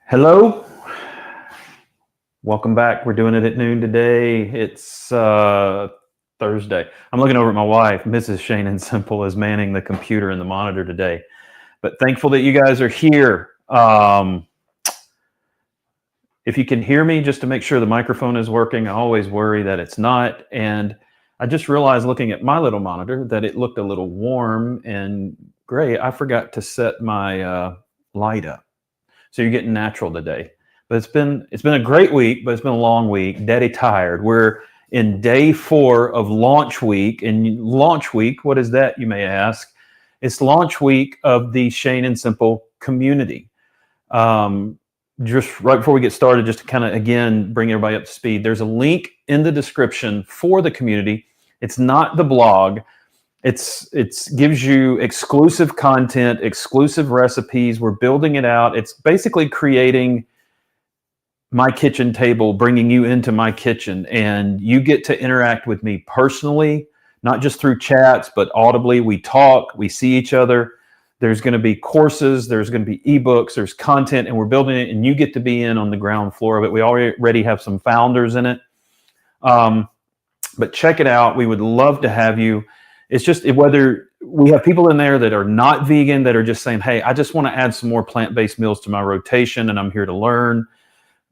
Hello, welcome back. We're doing it at noon today. It's Thursday. I'm looking over at my wife, Mrs. Shane and Simple, is manning the computer and the monitor today. But thankful that you guys are here. If you can hear me, just to make sure the microphone is working, I always worry that it's not. And I just realized looking at my little monitor that it looked a little warm and gray. I forgot to set my light up. So you're getting natural today. But it's been a great week, but it's been a long week. Daddy tired. We're in day 4 of launch week. And launch week, what is that, you may ask? It's launch week of the Shane and Simple community. Just right before we get started, just to kind of, again, bring everybody up to speed, there's a link in the description for the community. It's not the blog. It's gives you exclusive content, exclusive recipes. We're building it out. It's basically creating my kitchen table, bringing you into my kitchen, and you get to interact with me personally, not just through chats, but audibly. We talk, we see each other. There's going to be courses, there's going to be ebooks, there's content, and we're building it, and you get to be in on the ground floor of it. We already have some founders in it. But check it out. We would love to have you. It's just whether we have people in there that are not vegan, that are just saying, hey, I just want to add some more plant-based meals to my rotation, and I'm here to learn.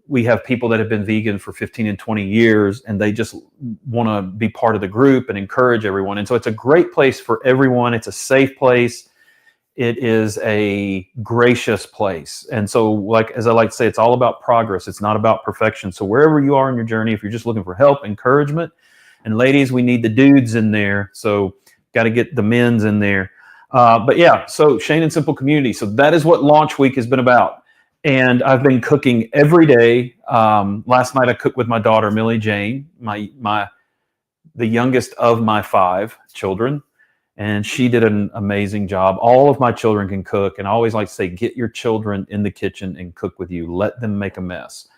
We have people that have been vegan for 15 and 20 years, and they just want to be part of the group and encourage everyone. And so it's a great place for everyone. It's a safe place. It is a gracious place. And so, like, as I like to say, it's all about progress. It's not about perfection. So wherever you are in your journey, if you're just looking for help, encouragement, and ladies, we need the dudes in there. So got to get the men's in there. But yeah, so Shane and Simple community. So that is what launch week has been about. And I've been cooking every day. Last night I cooked with my daughter, Millie Jane, the youngest of my 5 children. And she did an amazing job. All of my children can cook. And I always like to say, get your children in the kitchen and cook with you. Let them make a mess.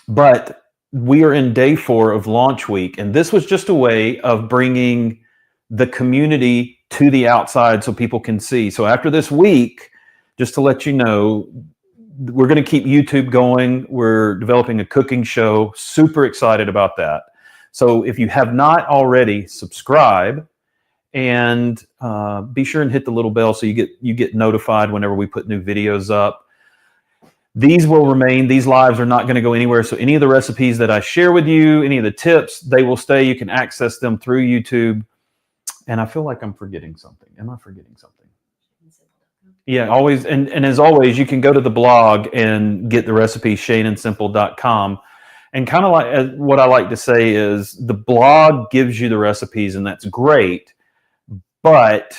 But we are in day 4 of launch week. And this was just a way of bringing the community to the outside so people can see. So after this week, just to let you know, we're going to keep YouTube going. We're developing a cooking show. Super excited about that. So if you have not already, subscribe and be sure and hit the little bell so you get notified whenever we put new videos up. These will remain. These lives are not going to go anywhere. So any of the recipes that I share with you, any of the tips, they will stay. You can access them through YouTube. And I feel like I'm forgetting something. Am I forgetting something? Yeah, always. And as always, you can go to the blog and get the recipe, shaneandsimple.com. And kind of like what I like to say is the blog gives you the recipes, and that's great, but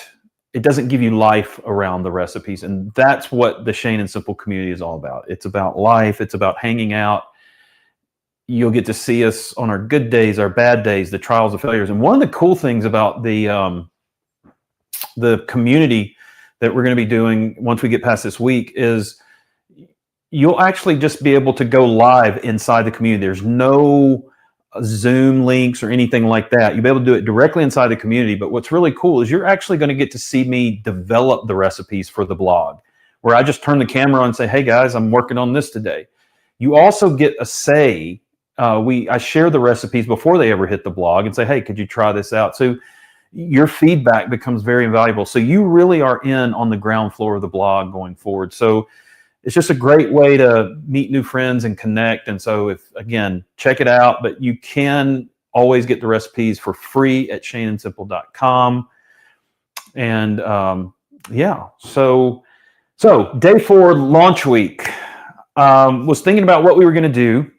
it doesn't give you life around the recipes. And that's what the Shane and Simple community is all about. It's about life. It's about hanging out. You'll get to see us on our good days, our bad days, the trials, the failures. And one of the cool things about the community that we're going to be doing once we get past this week is you'll actually just be able to go live inside the community. There's no Zoom links or anything like that. You'll be able to do it directly inside the community. But what's really cool is you're actually going to get to see me develop the recipes for the blog, where I just turn the camera on and say, hey guys, I'm working on this today. You also get a say. I share the recipes before they ever hit the blog and say, hey, could you try this out? So your feedback becomes very invaluable. So you really are in on the ground floor of the blog going forward. So it's just a great way to meet new friends and connect. And so again, check it out, but you can always get the recipes for free at shaneandsimple.com. And yeah, so day 4, launch week. Was thinking about what we were going to do.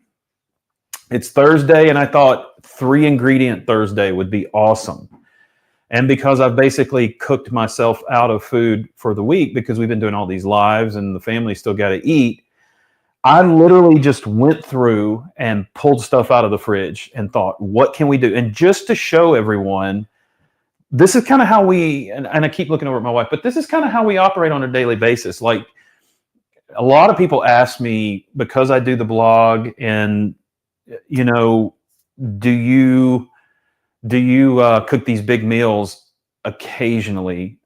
It's Thursday, and I thought 3-ingredient Thursday would be awesome. And because I've basically cooked myself out of food for the week because we've been doing all these lives and the family still got to eat, I literally just went through and pulled stuff out of the fridge and thought, what can we do? And just to show everyone, this is kind of how we, and I keep looking over at my wife, but this is kind of how we operate on a daily basis. Like a lot of people ask me, because I do the blog and, you know, do you cook these big meals occasionally?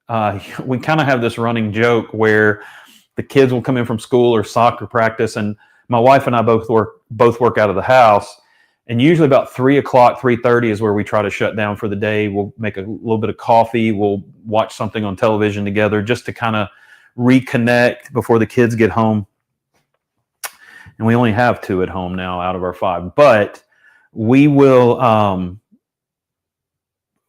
We kind of have this running joke where the kids will come in from school or soccer practice, and my wife and I both work out of the house. And usually about 3 o'clock, 3:30 is where we try to shut down for the day. We'll make a little bit of coffee. We'll watch something on television together just to kind of reconnect before the kids get home. And we only have 2 at home now out of our 5, but we will,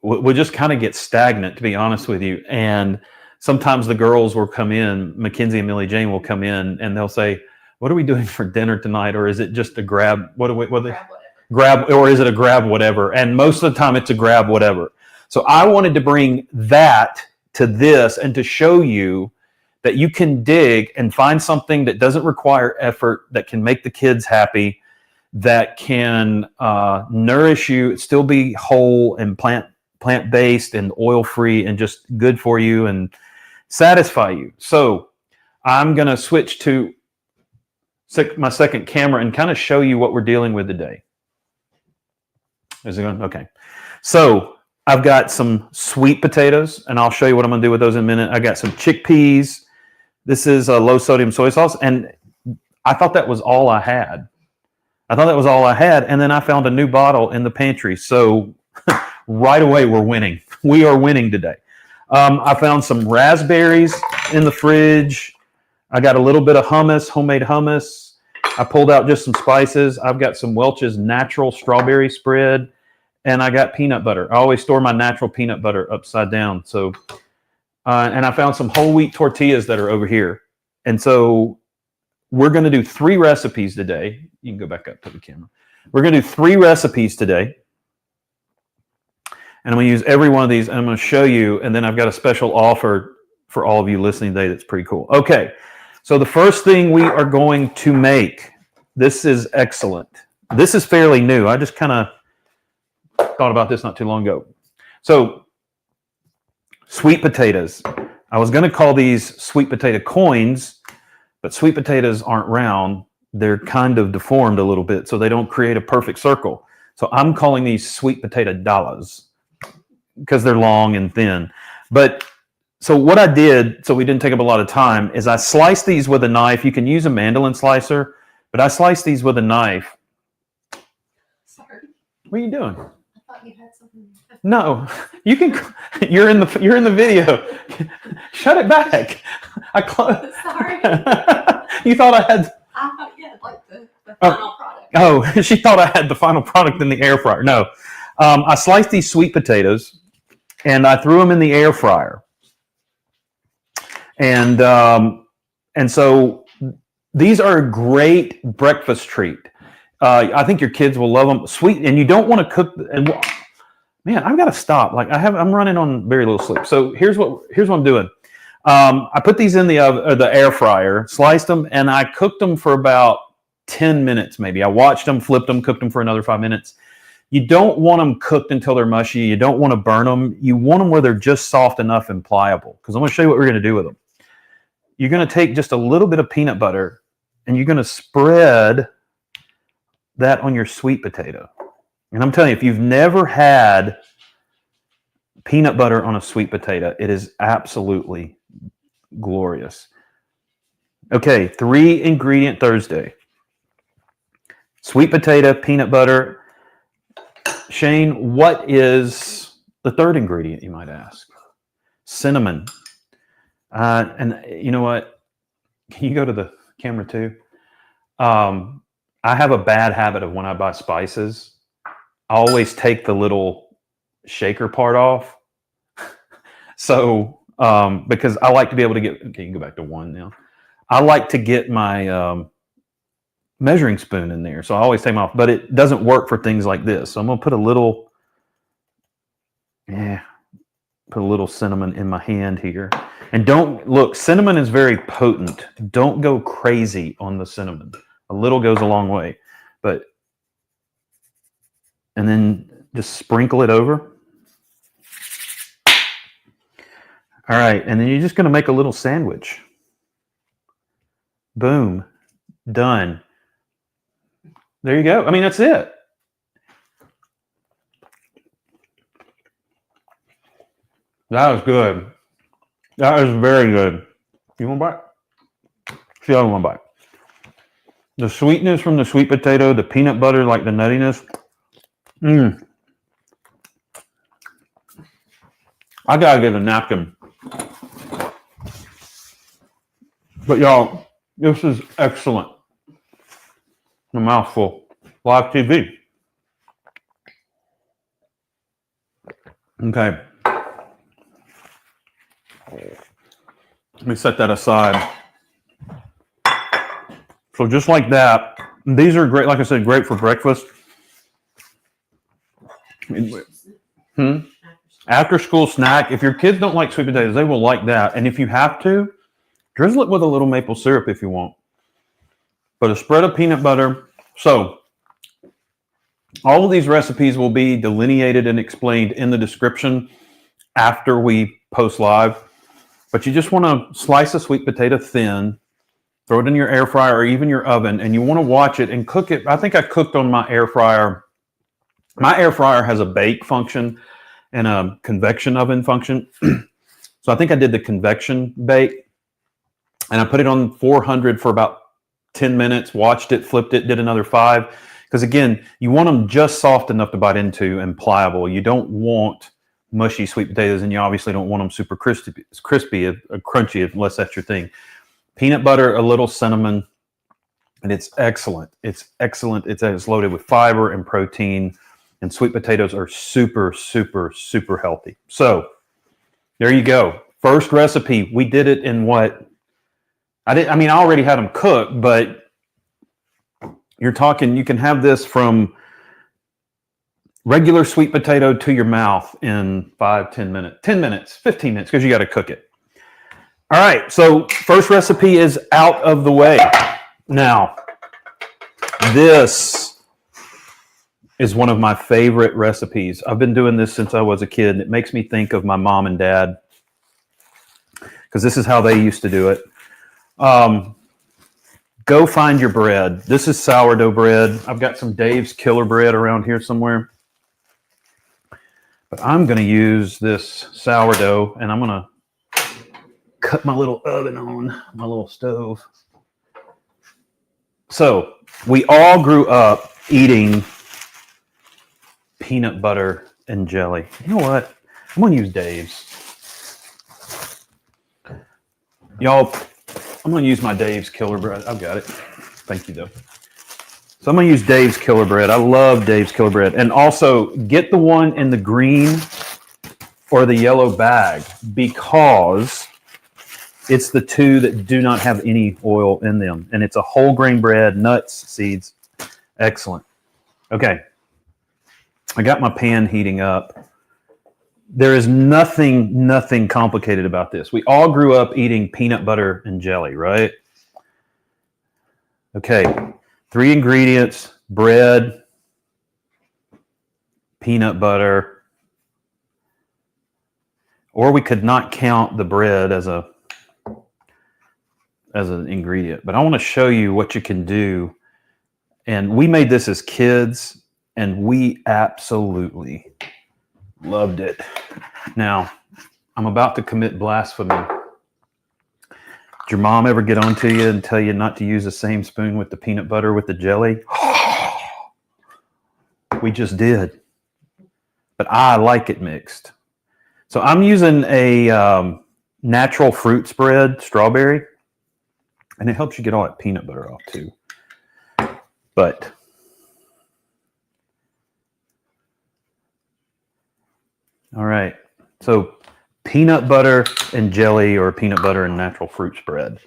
we'll just kind of get stagnant, to be honest with you. And sometimes the girls will come in, Mackenzie and Millie Jane will come in, and they'll say, what are we doing for dinner tonight? Or is it just a grab? Or is it a grab whatever? And most of the time it's a grab whatever. So I wanted to bring that to this and to show you that you can dig and find something that doesn't require effort, that can make the kids happy, that can nourish you, still be whole and plant-based and oil-free and just good for you and satisfy you. So I'm going to switch to my second camera and kind of show you what we're dealing with today. Is it going? Okay. So I've got some sweet potatoes, and I'll show you what I'm going to do with those in a minute. I got some chickpeas. This is a low-sodium soy sauce, and I thought that was all I had. And then I found a new bottle in the pantry. So right away, we're winning. We are winning today. I found some raspberries in the fridge. I got a little bit of hummus, homemade hummus. I pulled out just some spices. I've got some Welch's natural strawberry spread, and I got peanut butter. I always store my natural peanut butter upside down. So, and I found some whole wheat tortillas that are over here. And so we're going to do 3 recipes today. You can go back up to the camera. We're going to do 3 recipes today. And I'm going to use every one of these, and I'm going to show you, and then I've got a special offer for all of you listening today that's pretty cool. Okay, so the first thing we are going to make, this is excellent. This is fairly new. I just kind of thought about this not too long ago. So, sweet potatoes. I was going to call these sweet potato coins, but sweet potatoes aren't round. They're kind of deformed a little bit, so they don't create a perfect circle. So I'm calling these sweet potato dollars because they're long and thin. But So what I did, so we didn't take up a lot of time, is I sliced these with a knife. You can use a mandolin slicer, but I sliced these with a knife. Sorry. What are you doing? I thought you had something. No, you can. You're in the video. Shut it back. I closed. Sorry. You thought I had. I thought you had like the final product. Oh, she thought I had the final product in the air fryer. No, I sliced these sweet potatoes, and I threw them in the air fryer. And so these are a great breakfast treat. I think your kids will love them. Sweet, and you don't want to cook. And man, I've got to stop. Like I'm running on very little sleep. So here's what I'm doing. I put these in the air fryer, sliced them, and I cooked them for about 10 minutes maybe. I watched them, flipped them, cooked them for another 5 minutes. You don't want them cooked until they're mushy. You don't want to burn them. You want them where they're just soft enough and pliable. Because I'm going to show you what we're going to do with them. You're going to take just a little bit of peanut butter, and you're going to spread that on your sweet potato. And I'm telling you, if you've never had peanut butter on a sweet potato, it is absolutely glorious. Okay, 3-ingredient Thursday. Sweet potato, peanut butter. Shane, what is the third ingredient, you might ask? Cinnamon. And you know what? Can you go to the camera too? I have a bad habit of when I buy spices, I always take the little shaker part off. So, because I like to be able to get, okay, you can go back to 1 now. I like to get my measuring spoon in there. So I always take them off, but it doesn't work for things like this. So I'm going to put a little cinnamon in my hand here. And don't look, cinnamon is very potent. Don't go crazy on the cinnamon. A little goes a long way, and then just sprinkle it over. All right, and then you're just going to make a little sandwich. Boom, done. There you go. I mean, that's it. That was good. That is very good. You want a bite? See, I want a bite. The sweetness from the sweet potato, the peanut butter, like the nuttiness. I gotta get a napkin. But y'all, this is excellent. A mouthful. Live TV. Okay. Let me set that aside. So just like that, these are great, like I said, great for breakfast. After school snack. If your kids don't like sweet potatoes, they will like that. And if you have to, drizzle it with a little maple syrup if you want. But a spread of peanut butter. So all of these recipes will be delineated and explained in the description after we post live. But you just want to slice a sweet potato thin, throw it in your air fryer or even your oven, and you want to watch it and cook it. I think I cooked on my air fryer. My air fryer has a bake function and a convection oven function. So I think I did the convection bake, and I put it on 400 for about 10 minutes, watched it, flipped it, did another 5. Because again, you want them just soft enough to bite into and pliable. You don't want mushy sweet potatoes, and you obviously don't want them super crispy, crunchy, unless that's your thing. Peanut butter, a little cinnamon, and it's excellent. It's excellent. It's loaded with fiber and protein, and sweet potatoes are super, super, super healthy. So there you go. First recipe. We did it in what? I already had them cooked, but you're talking, you can have this from regular sweet potato to your mouth in 5-10 minutes, 10 minutes, 15 minutes, because you got to cook it. All right, so first recipe is out of the way. Now, this is one of my favorite recipes. I've been doing this since I was a kid, and it makes me think of my mom and dad, because this is how they used to do it. Go find your bread. This is sourdough bread. I've got some Dave's Killer Bread around here somewhere. But I'm going to use this sourdough, and I'm going to cut my little oven on, my little stove. So we all grew up eating peanut butter and jelly. You know what? I'm going to use Dave's. Y'all, I'm going to use my Dave's Killer Bread. I've got it. Thank you, though. So I'm going to use Dave's Killer Bread. I love Dave's Killer Bread. And also, get the one in the green or the yellow bag because it's the two that do not have any oil in them. And it's a whole grain bread, nuts, seeds. Excellent. Okay. I got my pan heating up. There is nothing complicated about this. We all grew up eating peanut butter and jelly, right? Okay. 3 ingredients: bread, peanut butter, or we could not count the bread as an ingredient. But I want to show you what you can do. And we made this as kids, and we absolutely loved it. Now, I'm about to commit blasphemy. Did your mom ever get on to you and tell you not to use the same spoon with the peanut butter with the jelly? We just did. But I like it mixed. So I'm using a natural fruit spread, strawberry, and it helps you get all that peanut butter off too. But all right, so peanut butter and jelly or peanut butter and natural fruit spread.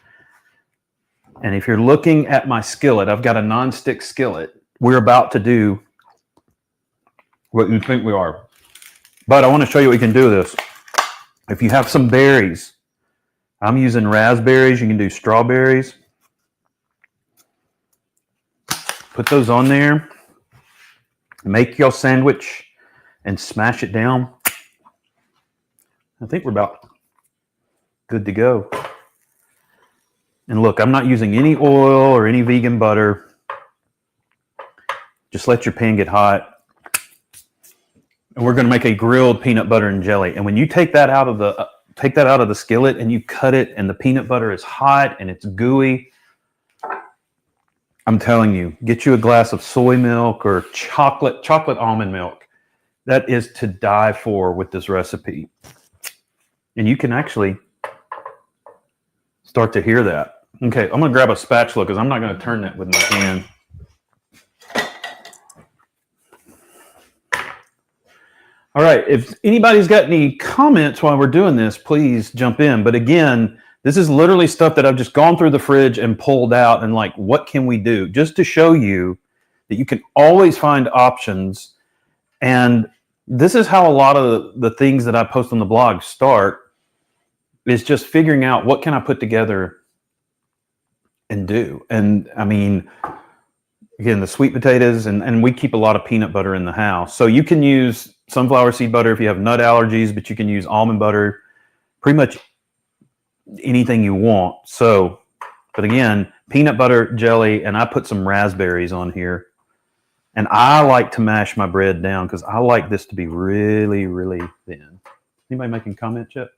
And if you're looking at my skillet, I've got a nonstick skillet. We're about to do what you think we are. But I want to show you what you can do with this. If you have some berries, I'm using raspberries. You can do strawberries. Put those on there. Make your sandwich and smash it down. I think we're about good to go. And look, I'm not using any oil or any vegan butter. Just let your pan get hot. And we're going to make a grilled peanut butter and jelly. And when you take that out of the skillet and you cut it and the peanut butter is hot and it's gooey, I'm telling you, get you a glass of soy milk or chocolate almond milk. That is to die for with this recipe. And you can actually start to hear that. Okay, I'm going to grab a spatula because I'm not going to turn that with my hand. All right, if anybody's got any comments while we're doing this, please jump in. But again, this is literally stuff that I've just gone through the fridge and pulled out and like, what can we do? Just to show you that you can always find options. And this is how a lot of the things that I post on the blog start, is just figuring out what can I put together and do. And I mean, again, the sweet potatoes, and we keep a lot of peanut butter in the house. So you can use sunflower seed butter if you have nut allergies, but you can use almond butter, pretty much anything you want. So, but again, peanut butter, jelly, and I put some raspberries on here. And I like to mash my bread down because I like this to be really, really thin. Anybody making comments yet?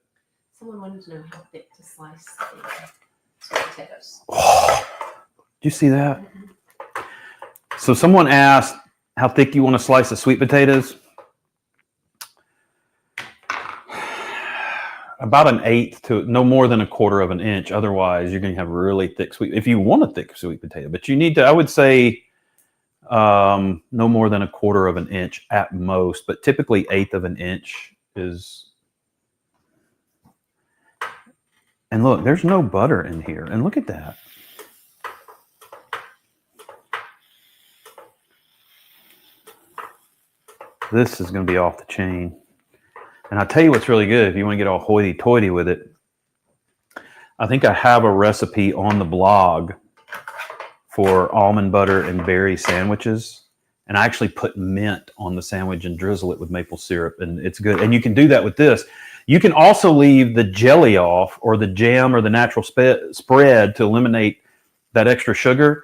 Someone wanted to know how thick to slice the sweet potatoes. Oh, did you see that? Mm-hmm. So someone asked how thick you want to slice the sweet potatoes. About 1/8 to no more than 1/4 of an inch. Otherwise, you're going to have really thick sweet. If you want a thick sweet potato, but you need to, I would say, no more than 1/4 of an inch at most. But typically, 1/8 of an inch is. And look, there's no butter in here. And look at that. This is going to be off the chain. And I'll tell you what's really good if you want to get all hoity-toity with it. I think I have a recipe on the blog for almond butter and berry sandwiches. And I actually put mint on the sandwich and drizzle it with maple syrup. And it's good. And you can do that with this. You can also leave the jelly off or the jam or the natural spread to eliminate that extra sugar.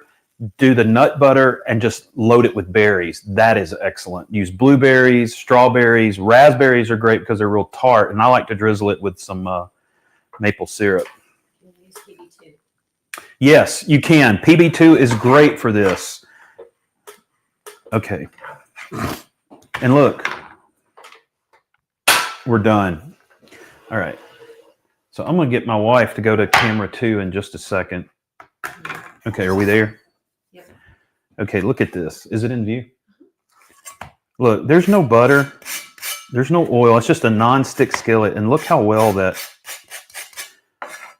Do the nut butter and just load it with berries. That is excellent. Use blueberries, strawberries, raspberries are great because they're real tart. And I like to drizzle it with some maple syrup. We'll use PB2. Yes, you can. PB2 is great for this. Okay. And look, we're done. All right. So I'm going to get my wife to go to camera 2 in just a second. Okay, are we there? Yep. Okay, look at this. Is it in view? Look, there's no butter. There's no oil. It's just a non-stick skillet. And look how well that...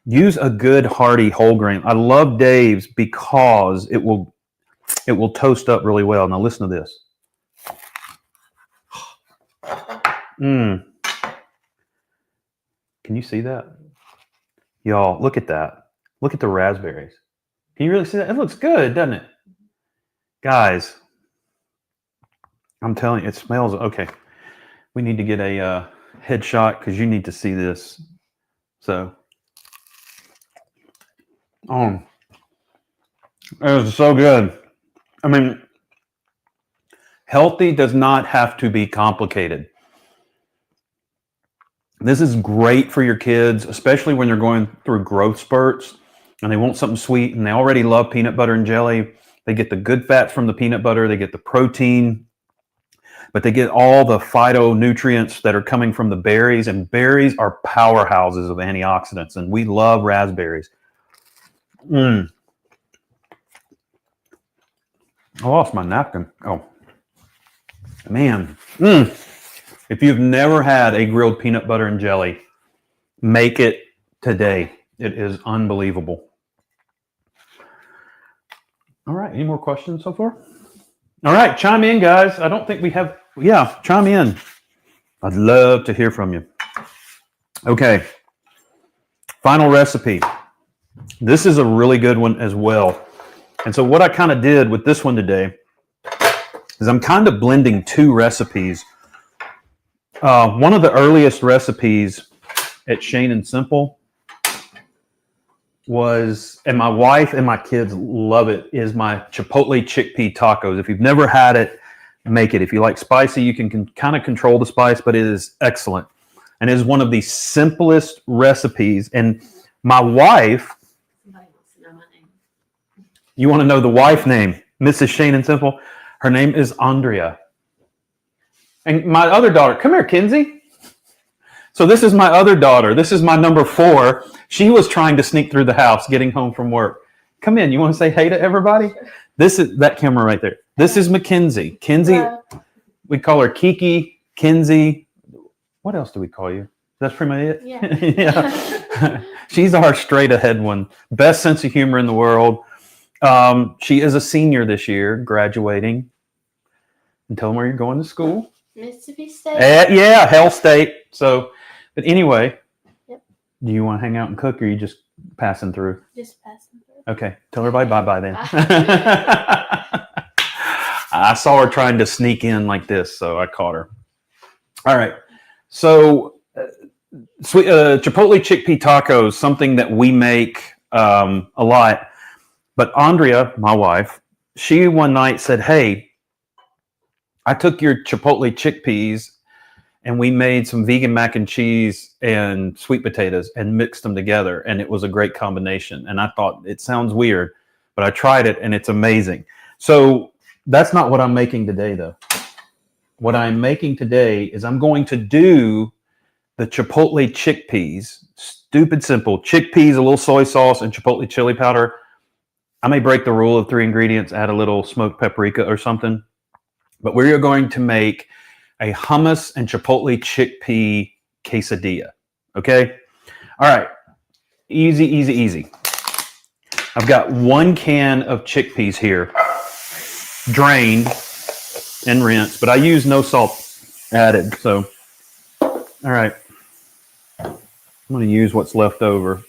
Use a good hearty whole grain. I love Dave's because it will toast up really well. Now listen to this. Mmm. Can you see that? Y'all, look at that. Look at the raspberries. Can you really see that? It looks good, doesn't it? Guys, I'm telling you, it smells okay. We need to get a headshot because you need to see this. So, it was so good. I mean, healthy does not have to be complicated. This is great for your kids, especially when they're going through growth spurts and they want something sweet and they already love peanut butter and jelly. They get the good fats from the peanut butter. They get the protein, but they get all the phytonutrients that are coming from the berries, and berries are powerhouses of antioxidants, and we love raspberries. I lost my napkin. Oh, man. If you've never had a grilled peanut butter and jelly, make it today. It is unbelievable. All right. Any more questions so far? All right. Chime in, guys. I don't think we have. Yeah, chime in. I'd love to hear from you. Okay. Final recipe. This is a really good one as well. And so what I kind of did with this one today is I'm kind of blending two recipes. One of the earliest recipes at Shane and Simple was, and my wife and my kids love it, is my chipotle chickpea tacos. If you've never had it, make it. If you like spicy, you can kind of control the spice, but it is excellent. And it is one of the simplest recipes. And my wife, Somebody wants to know my name. you want to know the wife name, Mrs. Shane and Simple? Her name is Andrea. And my other daughter, come here, Kinsey. So this is my other daughter. This is my number 4. She was trying to sneak through the house, getting home from work. Come in. You want to say hey to everybody? This is that camera right there. This is Mackenzie. Kinsey, we call her Kiki, Kinsey. What else do we call you? That's pretty much it? Yeah. Yeah. She's our straight ahead one. Best sense of humor in the world. She is a senior this year, graduating. And tell them where you're going to school. Mississippi State. Yeah, Hell State. So, but anyway, Yep. Do you want to hang out and cook, or are you just passing through? Just passing through. Okay, tell everybody bye-bye then. Bye. I saw her trying to sneak in like this, so I caught her. All right, so sweet chipotle chickpea tacos, something that we make a lot. But Andrea, my wife, she one night said, hey, I took your chipotle chickpeas and we made some vegan mac and cheese and sweet potatoes and mixed them together. And it was a great combination. And I thought, it sounds weird, but I tried it and it's amazing. So that's not what I'm making today, though. What I'm making today is I'm going to do the chipotle chickpeas. Stupid simple. Chickpeas, a little soy sauce, and chipotle chili powder. I may break the rule of 3 ingredients, add a little smoked paprika or something. But we are going to make a hummus and chipotle chickpea quesadilla. Okay? All right. Easy, easy, easy. I've got 1 can of chickpeas here, drained and rinsed, but I use no salt added. So, all right. I'm going to use what's left over.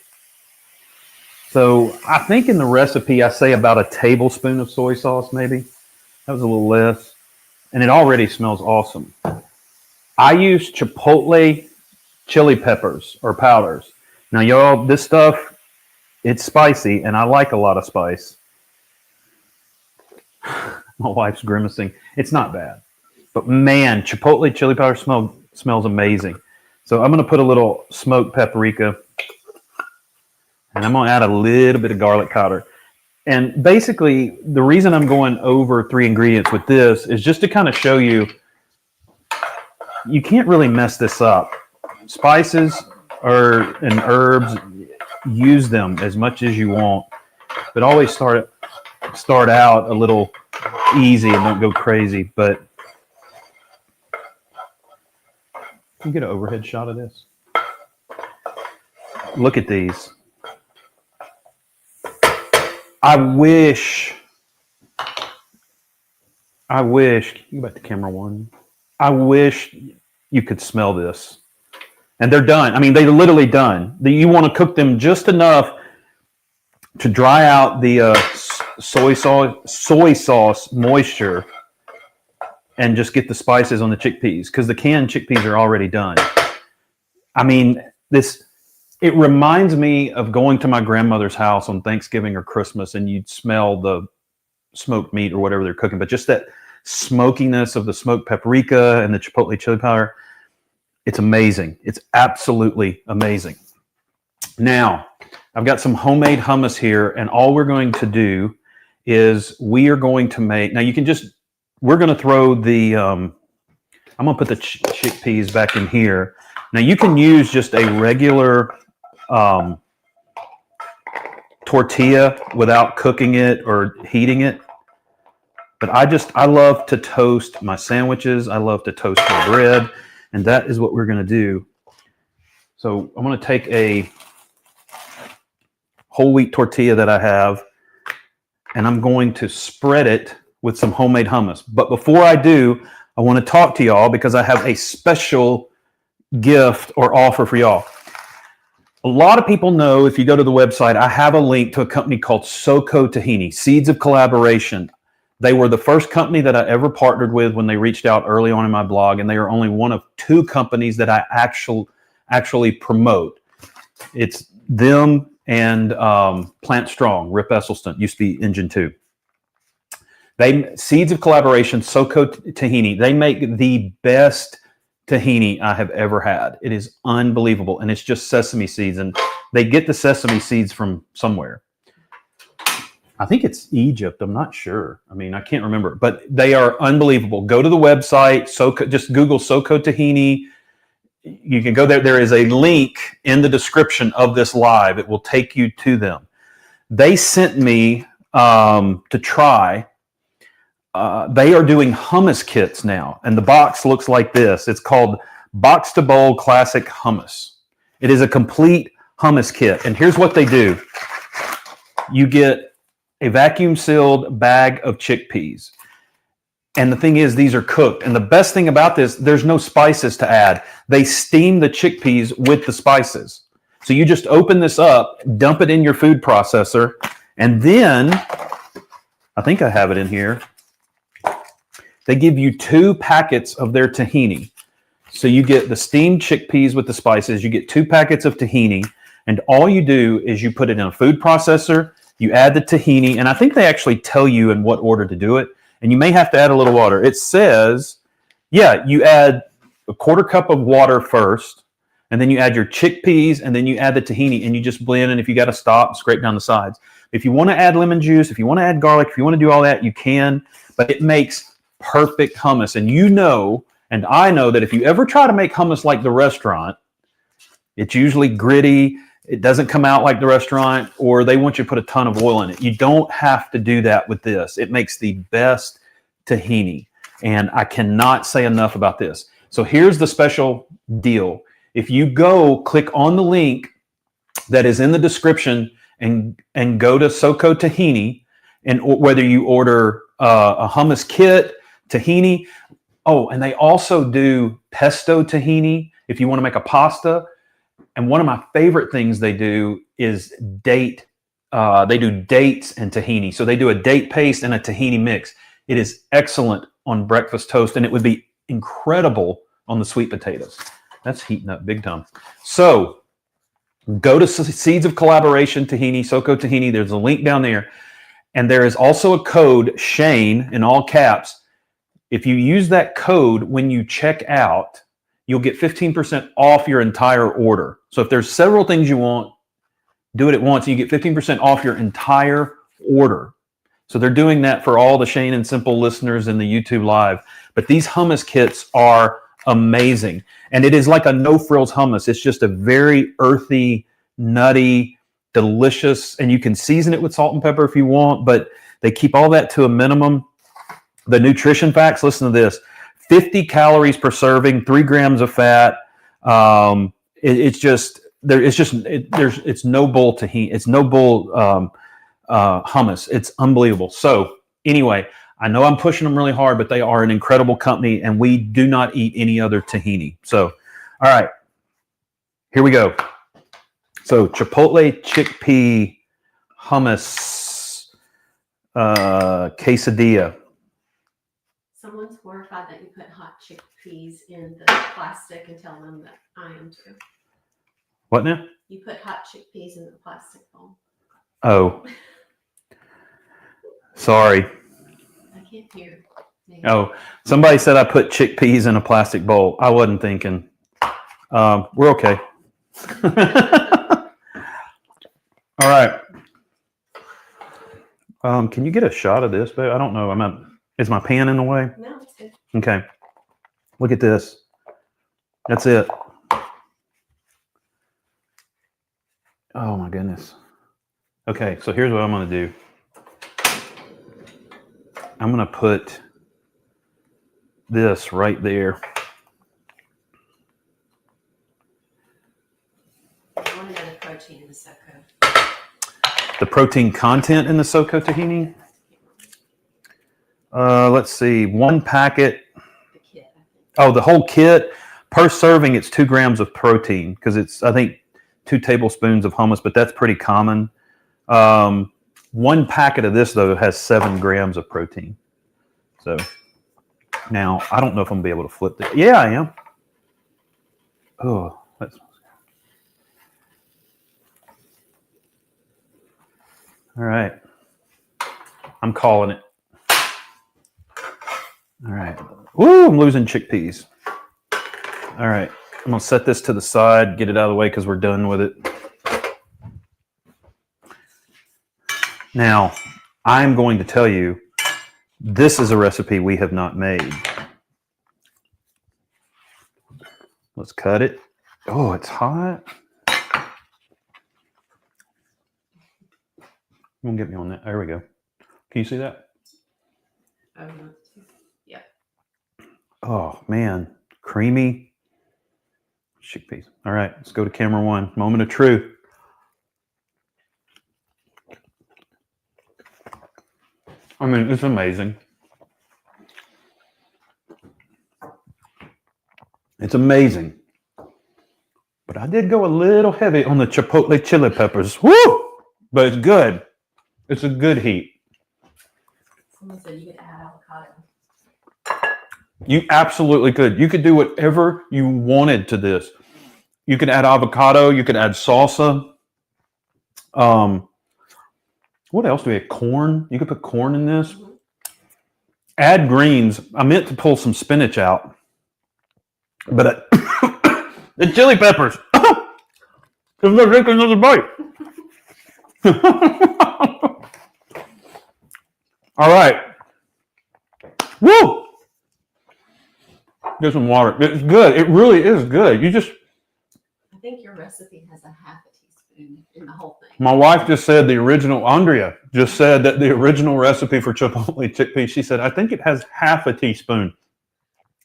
So I think in the recipe, I say about a tablespoon of soy sauce, maybe. That was a little less. And it already smells awesome. I use chipotle chili peppers or powders. Now, y'all, this stuff, it's spicy, and I like a lot of spice. My wife's grimacing. It's not bad. But, man, chipotle chili powder smells amazing. So I'm going to put a little smoked paprika And I'm going to add a little bit of garlic powder. And basically, the reason I'm going over 3 ingredients with this is just to kind of show you, you can't really mess this up. Spices and herbs, use them as much as you want, but always start out a little easy and don't go crazy. But can you get an overhead shot of this? Look at these. I wish, can you go back to camera 1? I wish you could smell this. And they're done. I mean, they're literally done. You want to cook them just enough to dry out the soy sauce moisture and just get the spices on the chickpeas, because the canned chickpeas are already done. I mean, it reminds me of going to my grandmother's house on Thanksgiving or Christmas, and you'd smell the smoked meat or whatever they're cooking, but just that smokiness of the smoked paprika and the chipotle chili powder. It's amazing. It's absolutely amazing. Now, I've got some homemade hummus here, and all we're going to do is we are going to make, now you can just, we're going to throw the, I'm going to put the chickpeas back in here. Now you can use just a regular tortilla without cooking it or heating it. But I love to toast my sandwiches. I love to toast my bread. And that is what we're going to do. So I'm going to take a whole wheat tortilla that I have, and I'm going to spread it with some homemade hummus. But before I do, I want to talk to y'all because I have a special gift or offer for y'all. A lot of people know, if you go to the website, I have a link to a company called SoCo Tahini, Seeds of Collaboration. They were the first company that I ever partnered with when they reached out early on in my blog, and they are only one of 2 companies that I actually promote. It's them and Plant Strong, Rip Esselstyn, used to be Engine 2. Seeds of Collaboration, SoCo Tahini, they make the best tahini I have ever had. It is unbelievable, and it's just sesame seeds, and they get the sesame seeds from somewhere. I think it's Egypt. I'm not sure. I mean, I can't remember, but they are unbelievable. Go to the website. Just Google SoCo Tahini. You can go there. There is a link in the description of this live. It will take you to them. They sent me to try. They are doing hummus kits now, and the box looks like this. It's called Box to Bowl Classic Hummus. It is a complete hummus kit, and here's what they do. You get a vacuum sealed bag of chickpeas. And the thing is, these are cooked. And the best thing about this, there's no spices to add. They steam the chickpeas with the spices. So you just open this up, dump it in your food processor, and then, I think I have it in here, they give you 2 packets of their tahini. So you get the steamed chickpeas with the spices, you get 2 packets of tahini, and all you do is you put it in a food processor, you add the tahini, and I think they actually tell you in what order to do it, and you may have to add a little water. It says, yeah, you add a 1/4 cup of water first, and then you add your chickpeas, and then you add the tahini, and you just blend, and if you got to stop, scrape down the sides. If you want to add lemon juice, if you want to add garlic, if you want to do all that, you can, but it makes perfect hummus. And you know, and I know that if you ever try to make hummus like the restaurant, it's usually gritty, it doesn't come out like the restaurant, or they want you to put a ton of oil in it. You don't have to do that with this. It makes the best tahini, and I cannot say enough about this. So here's the special deal. If you go click on the link that is in the description and go to SoCo Tahini, and whether you order a hummus kit, tahini, and they also do pesto tahini if you want to make a pasta. And one of my favorite things they do is they do dates and tahini. So they do a date paste and a tahini mix. It is excellent on breakfast toast, and it would be incredible on the sweet potatoes. That's heating up big time. So go to Seeds of Collaboration Tahini, SoCo Tahini. There's a link down there. And there is also a code, Shane, in all caps. If you use that code when you check out, you'll get 15% off your entire order. So if there's several things you want, do it at once. You get 15% off your entire order. So they're doing that for all the Shane and Simple listeners in the YouTube Live. But these hummus kits are amazing. And it is like a no-frills hummus. It's just a very earthy, nutty, delicious, and you can season it with salt and pepper if you want, but they keep all that to a minimum. The nutrition facts, listen to this. 50 calories per serving, 3 grams of fat. It's no bull tahini. It's no bull hummus. It's unbelievable. So anyway, I know I'm pushing them really hard, but they are an incredible company, and we do not eat any other tahini. So, all right, here we go. So Chipotle chickpea hummus quesadilla. Someone's horrified that you put hot chickpeas in the plastic and tell them that I am too. What now? You put hot chickpeas in the plastic bowl. Oh. Sorry. I can't hear. Oh, somebody said I put chickpeas in a plastic bowl. I wasn't thinking. We're okay. All right. Can you get a shot of this, babe? I don't know. Is my pan in the way? No, it's good. Okay. Look at this. That's it. Oh my goodness. Okay, so here's what I'm going to do. I'm going to put this right there. I want to know the protein in the SoCo. The protein content in the SoCo tahini? Let's see. 1 packet. The kit, I think. Oh, the whole kit. Per serving, it's 2 grams of protein because it's, I think, 2 tablespoons of hummus, but that's pretty common. 1 packet of this, though, has 7 grams of protein. So now I don't know if I'm going to be able to flip this. Yeah, I am. Oh, that's. All right. I'm calling it. All right. Woo, I'm losing chickpeas. All right. I'm going to set this to the side, get it out of the way because we're done with it. Now, I'm going to tell you, this is a recipe we have not made. Let's cut it. Oh, it's hot. You won't get me on that. There we go. Can you see that? Oh, no. Yeah. Oh, man. Creamy chickpeas. All right, let's go to camera 1. Moment of truth. I mean, it's amazing. It's amazing. But I did go a little heavy on the chipotle chili peppers. Woo! But it's good. It's a good heat. Someone said you could add avocado. You absolutely could. You could do whatever you wanted to this. You could add avocado. You could add salsa. What else do we have? Corn. You could put corn in this. Mm-hmm. Add greens. I meant to pull some spinach out. But the chili peppers. I'm going to take another bite. All right. Woo! Get some water. It's good. It really is good. I think your recipe has a half a teaspoon in the whole thing. My wife just said Andrea just said that the original recipe for chipotle chickpeas, she said, I think it has half a teaspoon.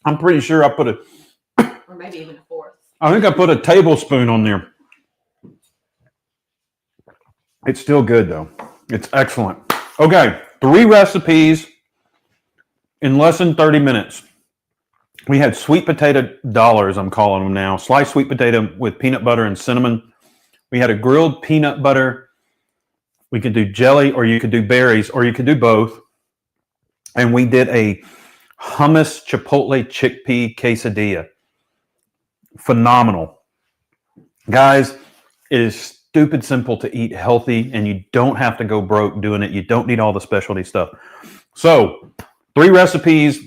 I'm pretty sure I put or maybe even a fourth. I think I put a tablespoon on there. It's still good though. It's excellent. Okay, 3 recipes in less than 30 minutes. We had sweet potato dollars, I'm calling them now. Sliced sweet potato with peanut butter and cinnamon. We had a grilled peanut butter. We could do jelly, or you could do berries, or you could do both. And we did a hummus chipotle chickpea quesadilla. Phenomenal. Guys, it is stupid simple to eat healthy, and you don't have to go broke doing it. You don't need all the specialty stuff. So 3 recipes.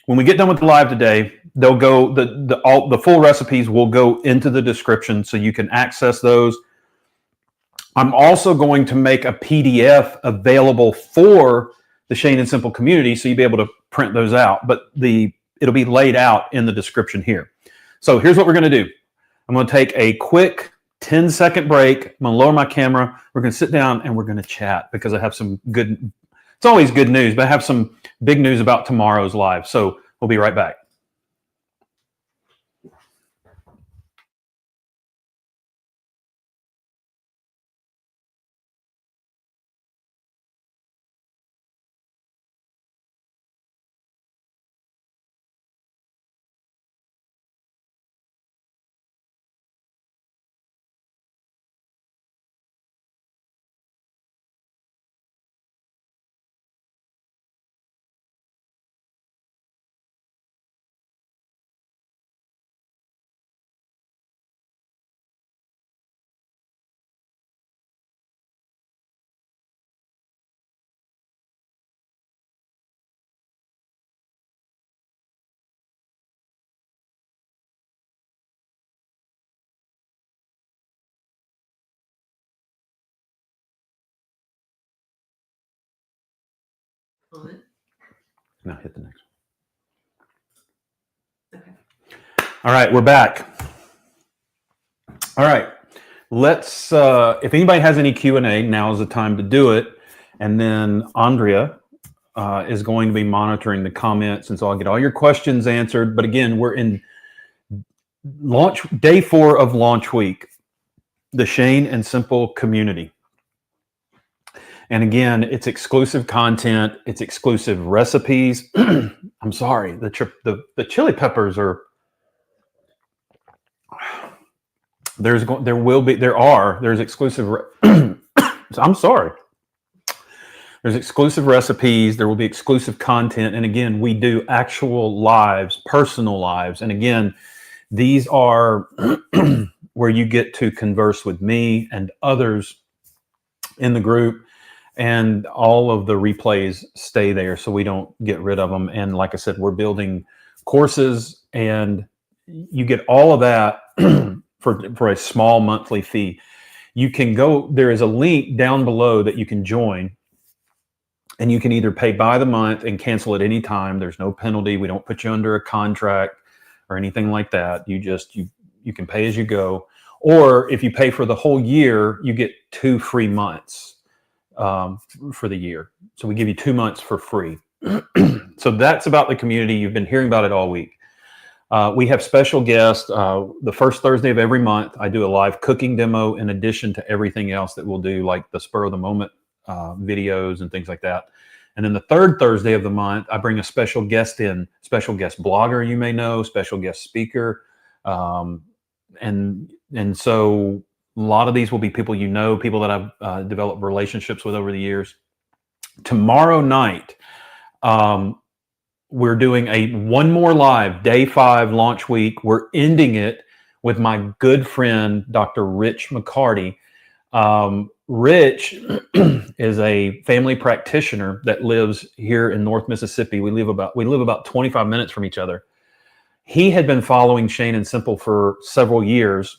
When we get done with the live today, they'll go the full recipes will go into the description so you can access those. I'm also going to make a PDF available for the Shane and Simple community, so you'll be able to print those out. But it'll be laid out in the description here. So here's what we're going to do. I'm going to take a quick 10-second break. I'm going to lower my camera. We're going to sit down and we're going to chat because I have some good, it's always good news, but I have some big news about tomorrow's live. So we'll be right back. On. Now hit the next one. Okay. All right, we're back. All right, let's, if anybody has any Q&A, now is the time to do it. And then Andrea is going to be monitoring the comments, and so I'll get all your questions answered. But again, we're in day 4 of launch week, the Shane and Simple community. And again, it's exclusive content, it's exclusive recipes. I'm sorry, the chili peppers are, there's exclusive, I'm sorry. There's exclusive recipes, there will be exclusive content. And again, we do actual lives, personal lives. And again, these are where you get to converse with me and others in the group. And all of the replays stay there, so we don't get rid of them. And like I said, we're building courses, and you get all of that for a small monthly fee. You can go, there is a link down below that you can join, and you can either pay by the month and cancel at any time. There's no penalty. We don't put you under a contract or anything like that. You can pay as you go. Or if you pay for the whole year, you get 2 free months for the year. So we give you 2 months for free. So that's about the community. You've been hearing about it all week. We have special guests. The first Thursday of every month, I do a live cooking demo in addition to everything else that we'll do, like the spur of the moment videos and things like that. And then the third Thursday of the month, I bring a special guest in, special guest blogger, you may know, special guest speaker. And so a lot of these will be people you know, people that I've developed relationships with over the years. Tomorrow night, we're doing one more live, day 5 launch week. We're ending it with my good friend, Dr. Rich McCarty. Rich is a family practitioner that lives here in North Mississippi. We live about 25 minutes from each other. He had been following Shane and Simple for several years.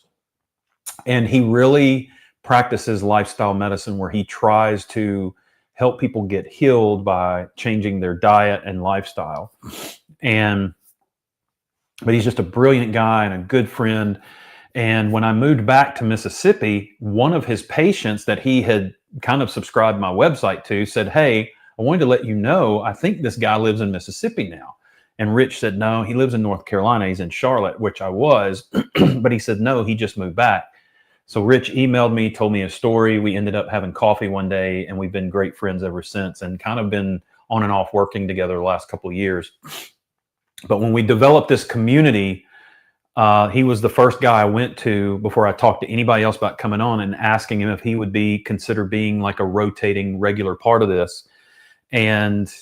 And he really practices lifestyle medicine, where he tries to help people get healed by changing their diet and lifestyle. But he's just a brilliant guy and a good friend. And when I moved back to Mississippi, one of his patients that he had kind of subscribed my website to said, "Hey, I wanted to let you know, I think this guy lives in Mississippi now." And Rich said, "No, he lives in North Carolina. He's in Charlotte," which I was. But he said, "No, he just moved back." So Rich emailed me, told me a story. We ended up having coffee one day, and we've been great friends ever since, and kind of been on and off working together the last couple of years. But when we developed this community, he was the first guy I went to before I talked to anybody else about coming on, and asking him if he would consider being like a rotating regular part of this. And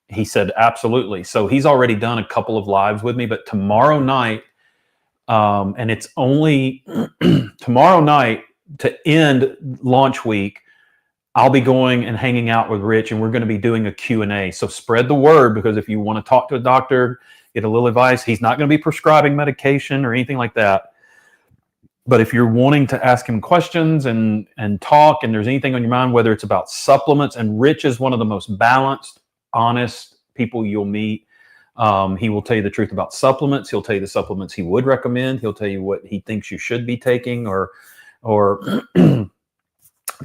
he said, absolutely. So he's already done a couple of lives with me, but tomorrow night, and it's only tomorrow night to end launch week, I'll be going and hanging out with Rich, and we're going to be doing a Q&A. So spread the word, because if you want to talk to a doctor, get a little advice, he's not going to be prescribing medication or anything like that. But if you're wanting to ask him questions and talk, and there's anything on your mind, whether it's about supplements, and Rich is one of the most balanced, honest people you'll meet. He will tell you the truth about supplements. He'll tell you the supplements he would recommend. He'll tell you what he thinks you should be taking, or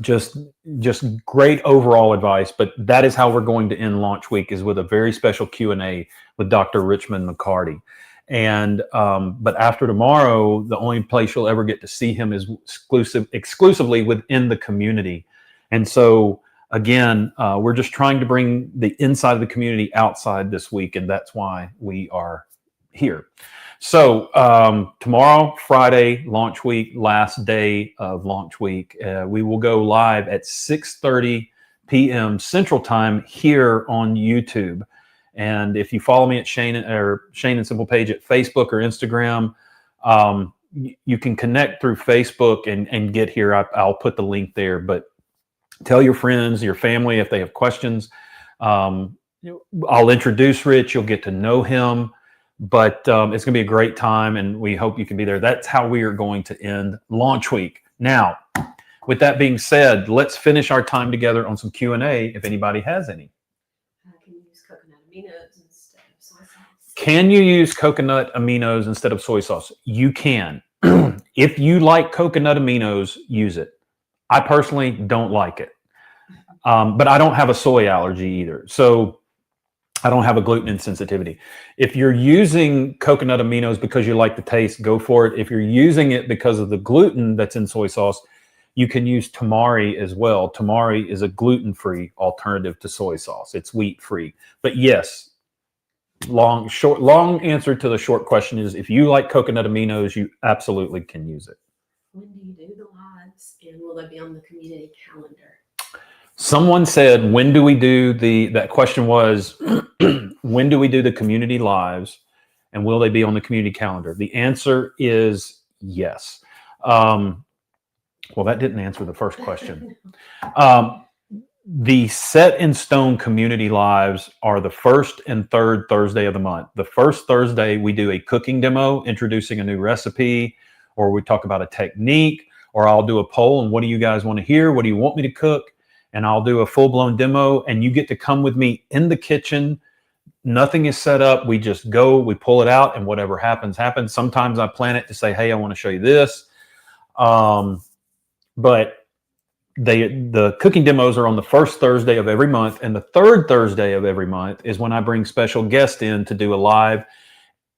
just great overall advice. But that is how we're going to end launch week, is with a very special Q&A with Dr. Richmond McCarty. And but after tomorrow, the only place you'll ever get to see him is exclusively within the community. And so again, we're just trying to bring the inside of the community outside this week, and that's why we are here. So tomorrow, Friday, launch week, last day of launch week, we will go live at 6:30 p.m. Central Time here on YouTube. And if you follow me at Shane and Simple page at Facebook or Instagram, you can connect through Facebook and get here. I'll put the link there. But tell your friends, your family, if they have questions. I'll introduce Rich. You'll get to know him. But it's going to be a great time, and we hope you can be there. That's how we are going to end launch week. Now, with that being said, let's finish our time together on some Q&A if anybody has any. Can you use coconut aminos instead of soy sauce? You can. If you like coconut aminos, use it. I personally don't like it. But I don't have a soy allergy either. So I don't have a gluten insensitivity. If you're using coconut aminos because you like the taste, go for it. If you're using it because of the gluten that's in soy sauce, you can use tamari as well. Tamari is a gluten-free alternative to soy sauce. It's wheat-free. But yes, long answer to the short question is, if you like coconut aminos, you absolutely can use it. When do you do the lives, and will they be on the community calendar? Someone said, when do we do that question was, when do we do the community lives, and will they be on the community calendar? The answer is yes. Well, that didn't answer the first question. The set in stone community lives are the first and third Thursday of the month. The first Thursday, we do a cooking demo introducing a new recipe, or we talk about a technique, or I'll do a poll and what do you guys want to hear? What do you want me to cook? And I'll do a full-blown demo, and you get to come with me in the kitchen. Nothing is set up. We just go, we pull it out, and whatever happens, happens. Sometimes I plan it to say, hey, I want to show you this. But the cooking demos are on the first Thursday of every month, and the third Thursday of every month is when I bring special guests in to do a live.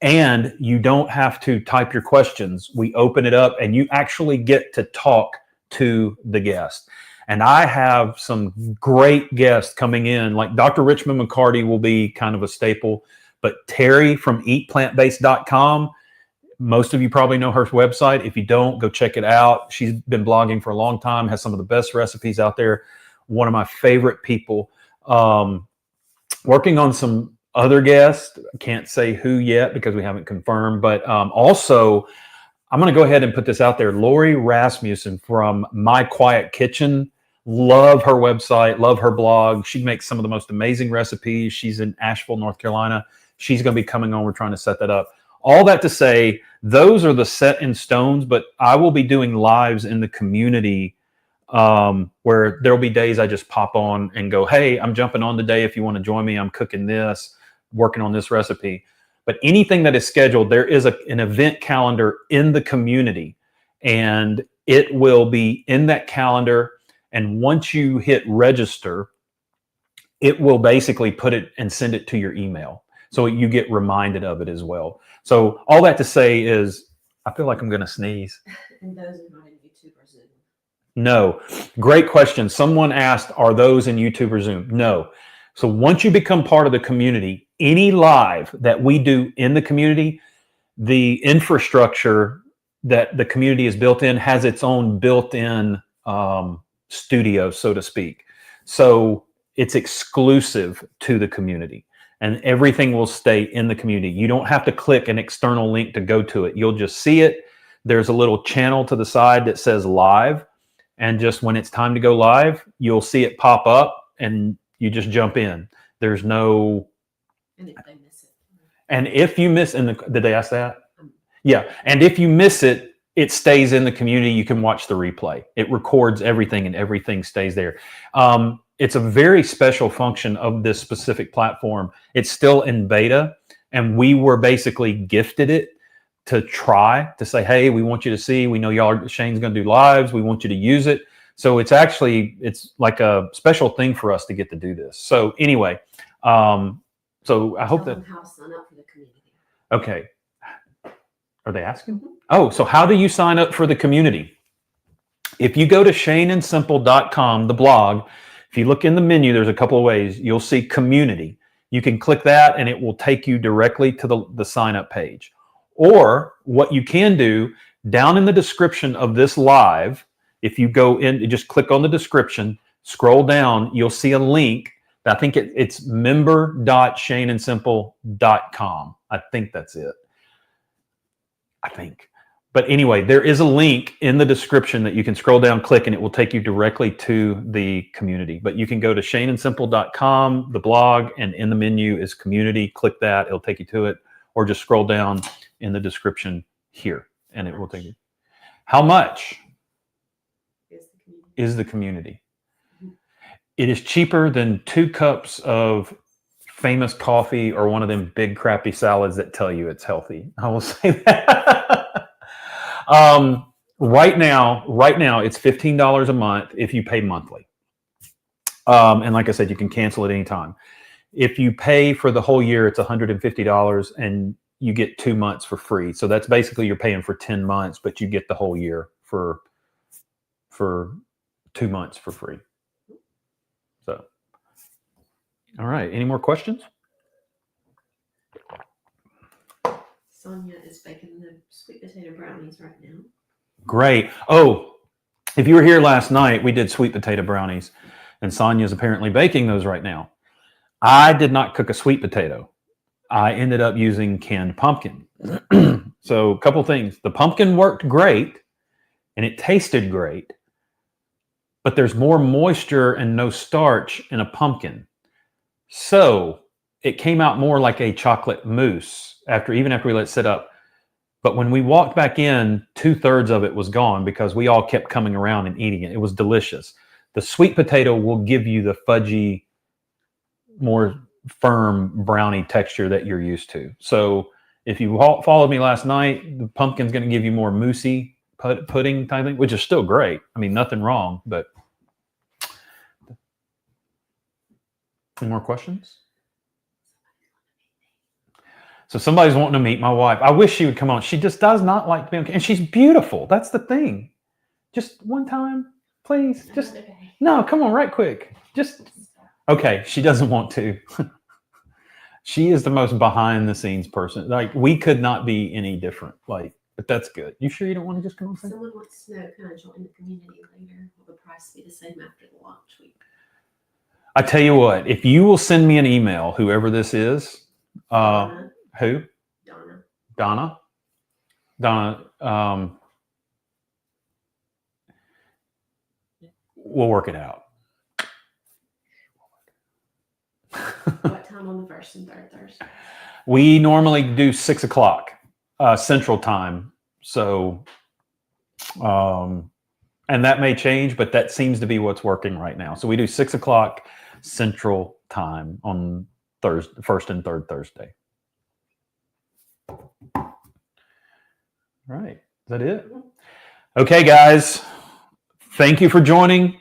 And you don't have to type your questions. We open it up, and you actually get to talk to the guest. And I have some great guests coming in, like Dr. Richmond McCarty will be kind of a staple, but Terry from eatplantbased.com, most of you probably know her website. If you don't, go check it out. She's been blogging for a long time, has some of the best recipes out there. One of my favorite people. Working on some other guests. I can't say who yet because we haven't confirmed, but also I'm going to go ahead and put this out there. Lori Rasmussen from My Quiet Kitchen. Love her website, love her blog. She makes some of the most amazing recipes. She's in Asheville, North Carolina. She's going to be coming on. We're trying to set that up. All that to say, those are the set in stones, but I will be doing lives in the community where there'll be days I just pop on and go, hey, I'm jumping on today. If you want to join me, I'm cooking this, working on this recipe. But anything that is scheduled, there is an event calendar in the community, and it will be in that calendar. And once you hit register, it will basically put it and send it to your email. So you get reminded of it as well. So all that to say is, I feel like I'm going to sneeze. And those are not in YouTube or Zoom? No. Great question. Someone asked, are those in YouTube or Zoom? No. So once you become part of the community, any live that we do in the community, the infrastructure that the community is built in has its own built-in studio, so to speak. So it's exclusive to the community, and everything will stay in the community. You don't have to click an external link to go to it. You'll just see it. There's a little channel to the side that says live, and just when it's time to go live, you'll see it pop up and you just jump in. There's no... And if they miss it. And if you miss, did they ask that? Yeah. And if you miss it, it stays in the community. You can watch the replay. It records everything and everything stays there. It's a very special function of this specific platform. It's still in beta, and we were basically gifted it to try to say, hey, we want you to see, we know Shane's going to do lives. We want you to use it. So it's like a special thing for us to get to do this. So anyway, so I hope that. How to sign up for the community. Okay. Are they asking? Oh, so how do you sign up for the community? If you go to shaneandsimple.com, the blog, if you look in the menu, there's a couple of ways. You'll see community. You can click that and it will take you directly to the sign up page. Or what you can do, down in the description of this live, if you go in, just click on the description, scroll down, you'll see a link. I think it's member.shaneandsimple.com. I think that's it. I think. But anyway, there is a link in the description that you can scroll down, click, and it will take you directly to the community. But you can go to shaneandsimple.com, the blog, and in the menu is community. Click that. It'll take you to it. Or just scroll down in the description here, and it will take you. How much is the community? It is cheaper than 2 cups of famous coffee or one of them big crappy salads that tell you it's healthy. I will say that. Right now, it's $15 a month if you pay monthly. And like I said, you can cancel at any time. If you pay for the whole year, it's $150 and you get 2 months for free. So that's basically you're paying for 10 months, but you get the whole year for 2 months for free. So, all right. Any more questions? Sonia is baking the sweet potato brownies right now. Great. Oh, if you were here last night, we did sweet potato brownies, and Sonia's apparently baking those right now. I did not cook a sweet potato. I ended up using canned pumpkin. So a couple things. The pumpkin worked great, and it tasted great, but there's more moisture and no starch in a pumpkin. So it came out more like a chocolate mousse even after we let it sit up. But when we walked back in, 2/3 of it was gone because we all kept coming around and eating it. It was delicious. The sweet potato will give you the fudgy, more firm brownie texture that you're used to. So if you followed me last night, the pumpkin's going to give you more moussey pudding type thing, which is still great. I mean, nothing wrong, but. Any more questions? So somebody's wanting to meet my wife. I wish she would come on. She just does not like to be on, and she's beautiful. That's the thing. Just one time, please. Just no, come on, right quick. Just okay. She doesn't want to. She is the most behind the scenes person. Like we could not be any different. Like, but that's good. You sure you don't want to just come on? Someone wants to know, can I join the community later? Will the price be the same after the launch week? I tell you what, if you will send me an email, whoever this is, who? Donna. We'll work it out. What time on the first and third Thursday? We normally do 6 o'clock Central Time. So, and that may change, but that seems to be what's working right now. So we do 6 o'clock Central Time on Thursday, first and third Thursday. All right. Is that it? Okay, guys. Thank you for joining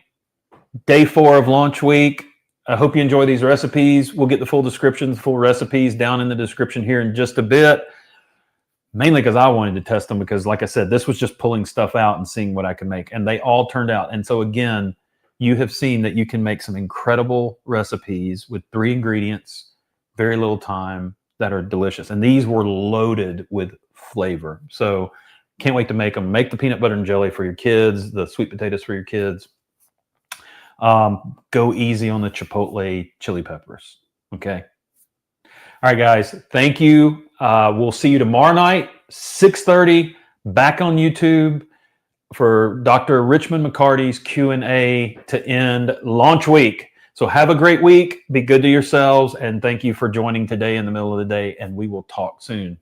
day 4 of launch week. I hope you enjoy these recipes. We'll get the full descriptions, full recipes down in the description here in just a bit. Mainly because I wanted to test them because, like I said, this was just pulling stuff out and seeing what I could make. And they all turned out. And so, again, you have seen that you can make some incredible recipes with 3 ingredients, very little time, that are delicious. And these were loaded with flavor. So can't wait to make them. Make the peanut butter and jelly for your kids, the sweet potatoes for your kids. Go easy on the chipotle chili peppers. Okay. All right, guys. Thank you. We'll see you tomorrow night, 6:30, back on YouTube for Dr. Richmond McCarty's Q&A to end launch week. So have a great week. Be good to yourselves. And thank you for joining today in the middle of the day. And we will talk soon.